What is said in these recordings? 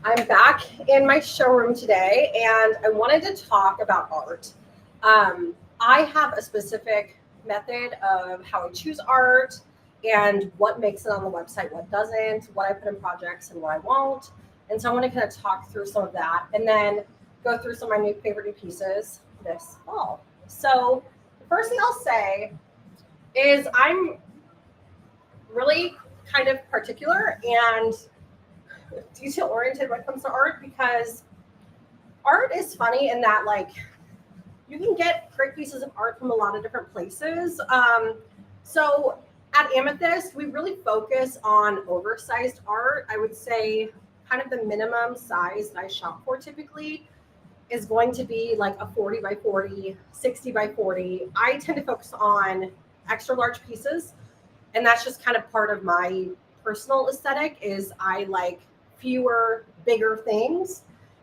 I'm back in my showroom today and I wanted to talk about art. I have a specific method of how I choose art and what makes it on the website, what doesn't, what I put in projects and what I won't. And so I want to kind of talk through some of that and then go through some of my new favorite new pieces this fall. So the first thing I'll say is I'm really kind of particular and detail oriented when it comes to art because art is funny in that like you can get great pieces of art from a lot of different places. So at Amethyst, we really focus on oversized art. I would say kind of the minimum size that I shop for typically is going to be like a 40 by 40, 60 by 40. I tend to focus on extra large pieces. And that's just kind of part of my personal aesthetic is I like fewer, bigger things.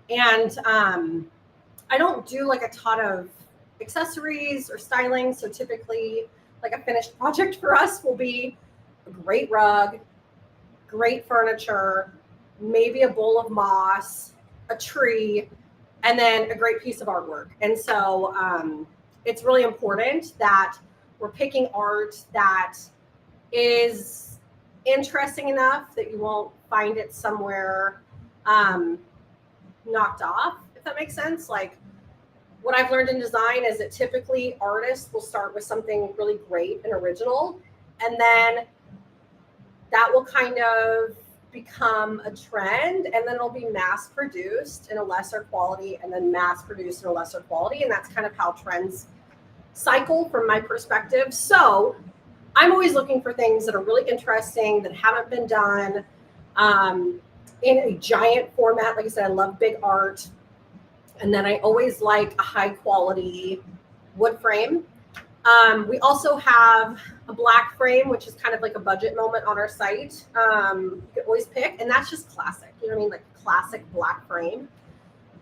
And I don't do like a ton of accessories or styling. So typically like a finished project for us will be a great rug, great furniture, maybe a bowl of moss, a tree, and then a great piece of artwork. And so it's really important that we're picking art that is interesting enough that you won't find it somewhere knocked off, if that makes sense. Like what I've learned in design is that typically artists will start with something really great and original, and then that will kind of become a trend, and then it'll be mass produced in a lesser quality and then mass produced in a lesser quality. And that's kind of how trends cycle from my perspective. So I'm always looking for things that are really interesting, that haven't been done in a giant format. Like I said, I love big art. And then I always like a high quality wood frame. We also have a black frame, which is kind of like a budget moment on our site. You can always pick, and that's just classic. You know what I mean? Like classic black frame.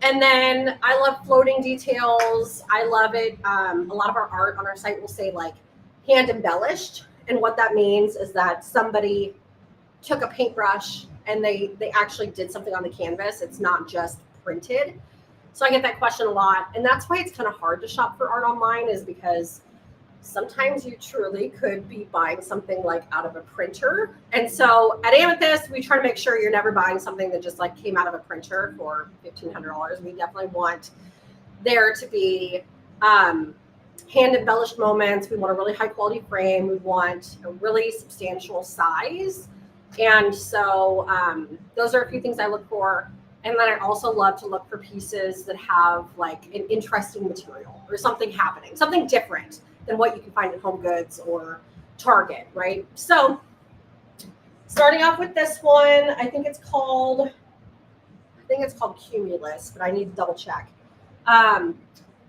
And then I love floating details. I love it. A lot of our art on our site will say like hand embellished. And what that means is that somebody took a paintbrush and they actually did something on the canvas. It's not just printed. So I get that question a lot. And that's why it's kind of hard to shop for art online, is because sometimes you truly could be buying something like out of a printer. And so at Amethyst, we try to make sure you're never buying something that just like came out of a printer for $1,500. We definitely want there to be hand embellished moments. We want a really high quality frame. We want a really substantial size. And so those are a few things I look for. And then I also love to look for pieces that have like an interesting material or something happening, something different than what you can find at Home Goods or Target, right? So starting off with this one, I think it's called Cumulus, but I need to double check.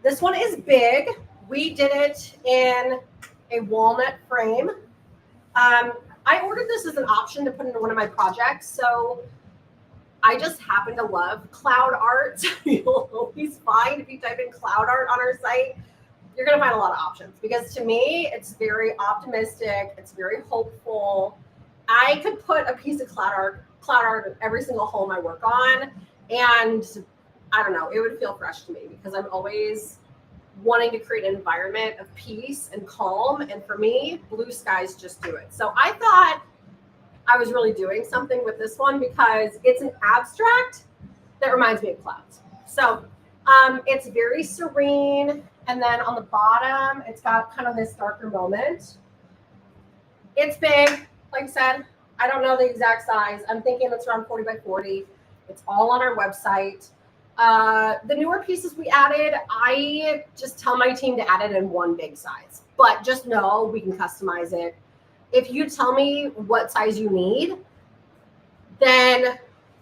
This one is big. We did it in a walnut frame. I ordered this as an option to put into one of my projects. So I just happen to love cloud art. You'll always find, if you type in cloud art on our site, you're going to find a lot of options, because to me, it's very optimistic. It's very hopeful. I could put a piece of cloud art in every single home I work on. And I don't know, it would feel fresh to me, because I'm always wanting to create an environment of peace and calm. And for me, blue skies just do it. So I thought I was really doing something with this one, because it's an abstract that reminds me of clouds. So it's very serene. And then on the bottom, it's got kind of this darker moment. It's big. Like I said, I don't know the exact size. I'm thinking it's around 40 by 40. It's all on our website. The newer pieces we added, I just tell my team to add it in one big size. But just know we can customize it. If you tell me what size you need, then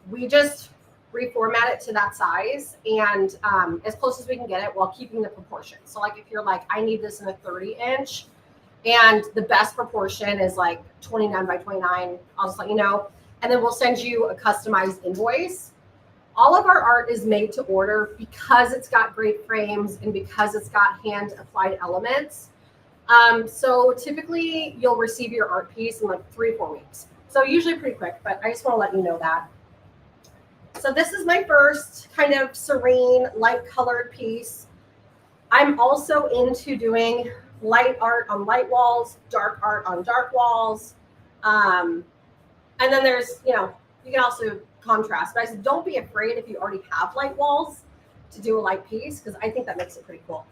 we just reformat it to that size and as close as we can get it while keeping the proportion. So like if you're like, I need this in a 30-inch and the best proportion is like 29 by 29, I'll just let you know. And then we'll send you a customized invoice. All of our art is made to order because it's got great frames and because it's got hand applied elements. So typically you'll receive your art piece in like 3 or 4 weeks. So usually pretty quick, but I just want to let you know that. So this is my first kind of serene, light colored piece. I'm also into doing light art on light walls, dark art on dark walls. And then there's, you can also contrast. But I said, don't be afraid if you already have light walls to do a light piece, because I think that makes it pretty cool.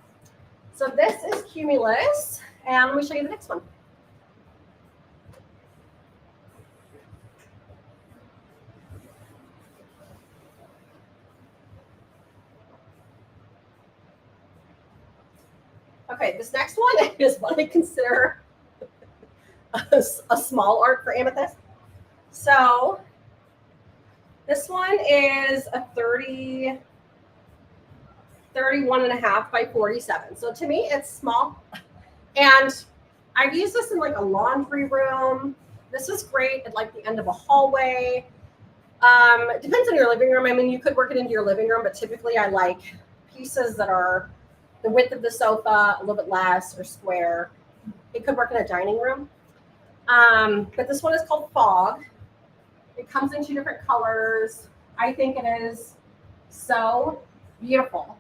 So this is Cumulus, and let me show you the next one. Okay, this next one is what I consider a small art for amethyst. So this one is a 31 and a half by 47. So to me, it's small. And I've used this in like a laundry room. This is great at like the end of a hallway. It depends on your living room. I mean, you could work it into your living room, but typically I like pieces that are the width of the sofa, a little bit less, or square. It could work in a dining room. But this one is called Fog. It comes in 2 different colors. I think it is so beautiful.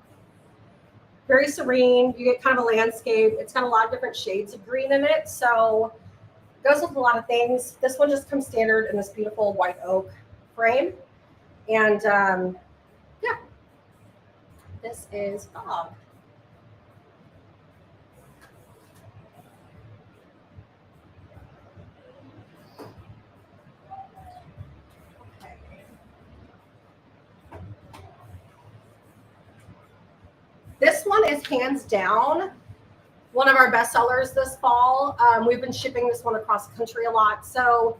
Very serene. You get kind of a landscape. It's got a lot of different shades of green in it. So it goes with a lot of things. This one just comes standard in this beautiful white oak frame. And yeah, this is Fog. This one is hands down one of our best sellers this fall. We've been shipping this one across the country a lot. So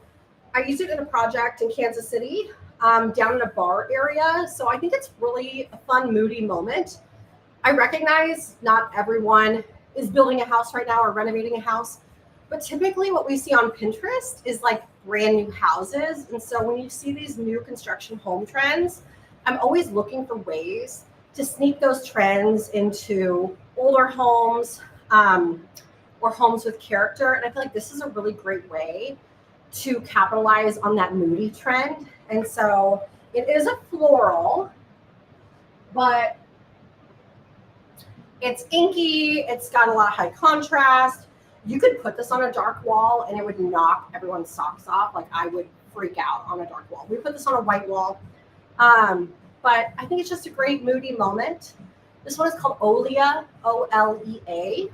I used it in a project in Kansas City, down in a bar area. So I think it's really a fun, moody moment. I recognize not everyone is building a house right now or renovating a house, but typically what we see on Pinterest is like brand new houses. And so when you see these new construction home trends, I'm always looking for ways to sneak those trends into older homes, or homes with character. And I feel like this is a really great way to capitalize on that moody trend. And so it is a floral, but it's inky. It's got a lot of high contrast. You could put this on a dark wall and it would knock everyone's socks off. Like I would freak out on a dark wall. We put this on a white wall. But I think it's just a great moody moment. This one is called Olea, O-L-E-A.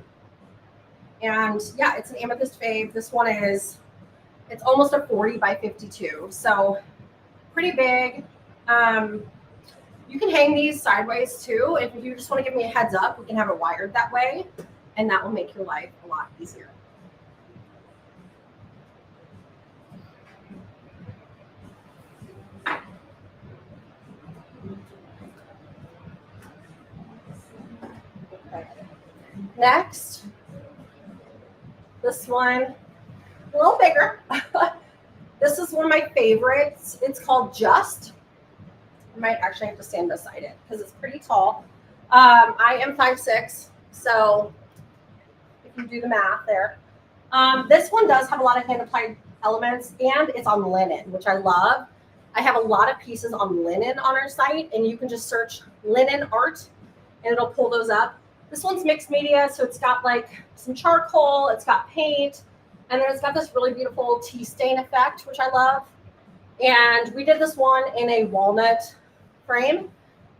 And yeah, it's an amethyst fave. This one it's almost a 40 by 52. So pretty big. You can hang these sideways too. If you just want to give me a heads up, we can have it wired that way. And that will make your life a lot easier. Next, this one, a little bigger. This is one of my favorites. It's called Just. I might actually have to stand beside it because it's pretty tall. I am 5'6", so if you do the math there. This one does have a lot of hand-applied elements, and it's on linen, which I love. I have a lot of pieces on linen on our site, and you can just search linen art, and it'll pull those up. This one's mixed media, so it's got like some charcoal, it's got paint, and then it's got this really beautiful tea stain effect, which I love. And we did this one in a walnut frame,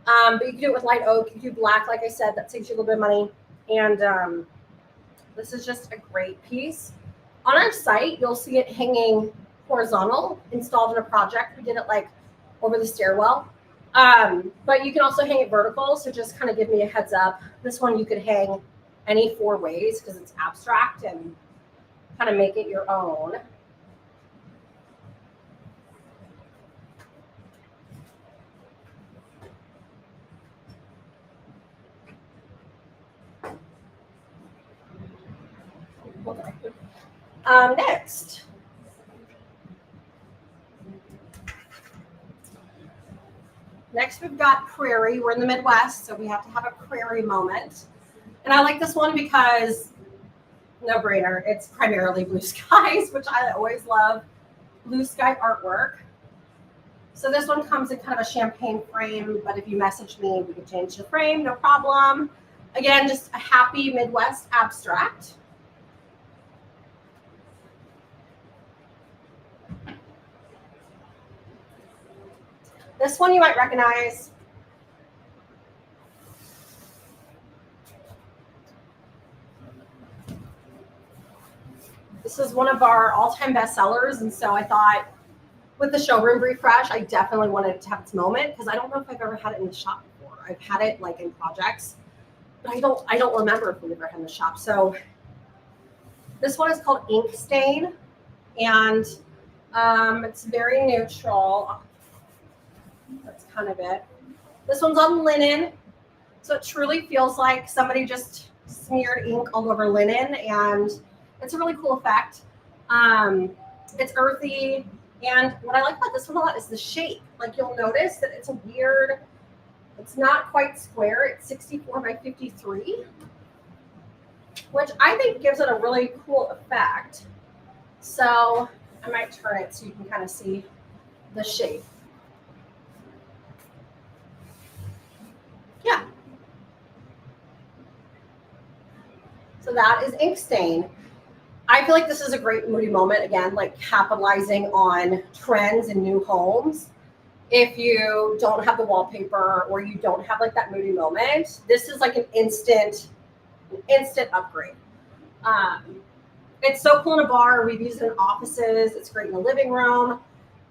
but you can do it with light oak. You can do black, like I said, that saves you a little bit of money. And this is just a great piece. On our site, you'll see it hanging horizontal, installed in a project. We did it like over the stairwell. But you can also hang it vertical, so just kind of give me a heads up. This one you could hang any 4 ways because it's abstract and kind of make it your own. Next. Next, we've got prairie. We're in the Midwest, so we have to have a prairie moment. And I like this one because, no brainer, it's primarily blue skies, which I always love blue sky artwork. So this one comes in kind of a champagne frame, but if you message me, we can change the frame, no problem. Again, just a happy Midwest abstract. This one you might recognize. This is one of our all-time bestsellers, and so I thought with the showroom refresh, I definitely wanted it to have its moment because I don't know if I've ever had it in the shop before. I've had it like in projects, but I don't remember if we've ever had it in the shop. So this one is called Ink Stain, and it's very neutral. That's kind of it. This one's on linen, so it truly feels like somebody just smeared ink all over linen, and it's a really cool effect. It's earthy, and what I like about this one a lot is the shape. Like you'll notice that it's a weird, it's not quite square. It's 64 by 53, which I think gives it a really cool effect. So I might turn it so you can kind of see the shape. Yeah. So that is Ink Stain. I feel like this is a great moody moment, again, like capitalizing on trends in new homes. If you don't have the wallpaper or you don't have like that moody moment, this is like an instant upgrade. It's so cool in a bar. We've used it in offices. It's great in the living room.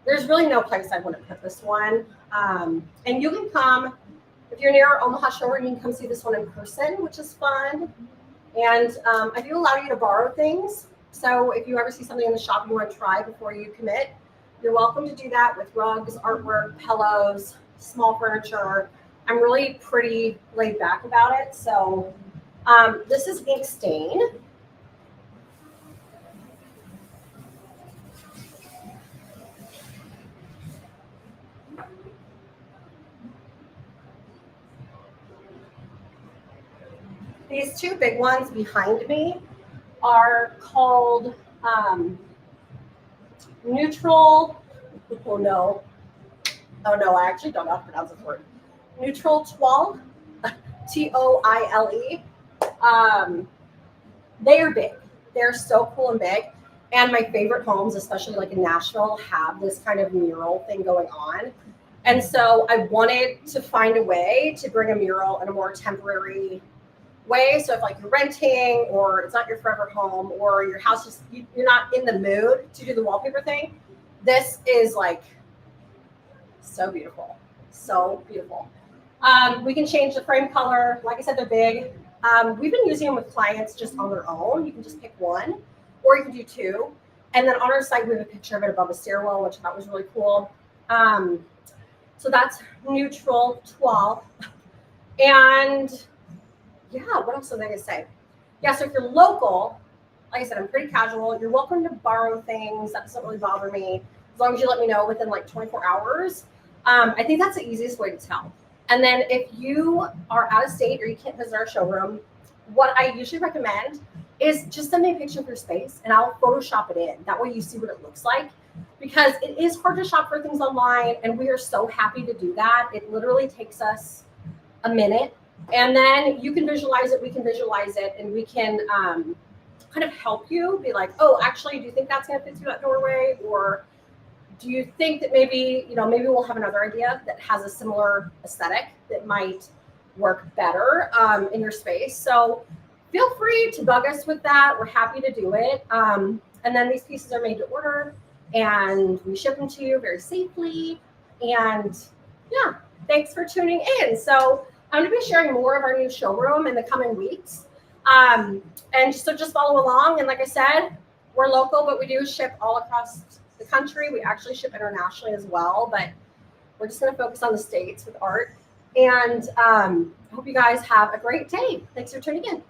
There's really no place I wouldn't put this one. And you can come, if you're near Omaha showroom, you can come see this one in person, which is fun. And I do allow you to borrow things. So if you ever see something in the shop you want to try before you commit, you're welcome to do that with rugs, artwork, pillows, small furniture. I'm really pretty laid back about it. So this is Ink Stain. These two big ones behind me are called neutral. Oh no, I actually don't know how to pronounce this word. Neutral Toile, Toile. They are big. They're so cool and big. And my favorite homes, especially like in Nashville, have this kind of mural thing going on. And so I wanted to find a way to bring a mural in a more temporary way. So if like you're renting or it's not your forever home or your house just you're not in the mood to do the wallpaper thing, this is like so beautiful. So beautiful. We can change the frame color. Like I said, they're big. We've been using them with clients just on their own. You can just pick one or you can do two. And then on our site, we have a picture of it above a stairwell, which I thought was really cool. So that's Neutral Toile. And yeah, what else was I going to say? Yeah, so if you're local, like I said, I'm pretty casual. You're welcome to borrow things. That doesn't really bother me. As long as you let me know within like 24 hours. I think that's the easiest way to tell. And then if you are out of state or you can't visit our showroom, what I usually recommend is just send me a picture of your space and I'll Photoshop it in. That way you see what it looks like. Because it is hard to shop for things online, and we are so happy to do that. It literally takes us a minute. And then you can visualize it, we can visualize it, and we can kind of help you be like, oh, actually, do you think that's going to fit through that doorway? Or do you think that maybe we'll have another idea that has a similar aesthetic that might work better in your space? So feel free to bug us with that. We're happy to do it. And then these pieces are made to order, and we ship them to you very safely. And yeah, thanks for tuning in. So I'm going to be sharing more of our new showroom in the coming weeks. And so just follow along. And like I said, we're local, but we do ship all across the country. We actually ship internationally as well, but we're just going to focus on the States with art. And I hope you guys have a great day. Thanks for tuning in.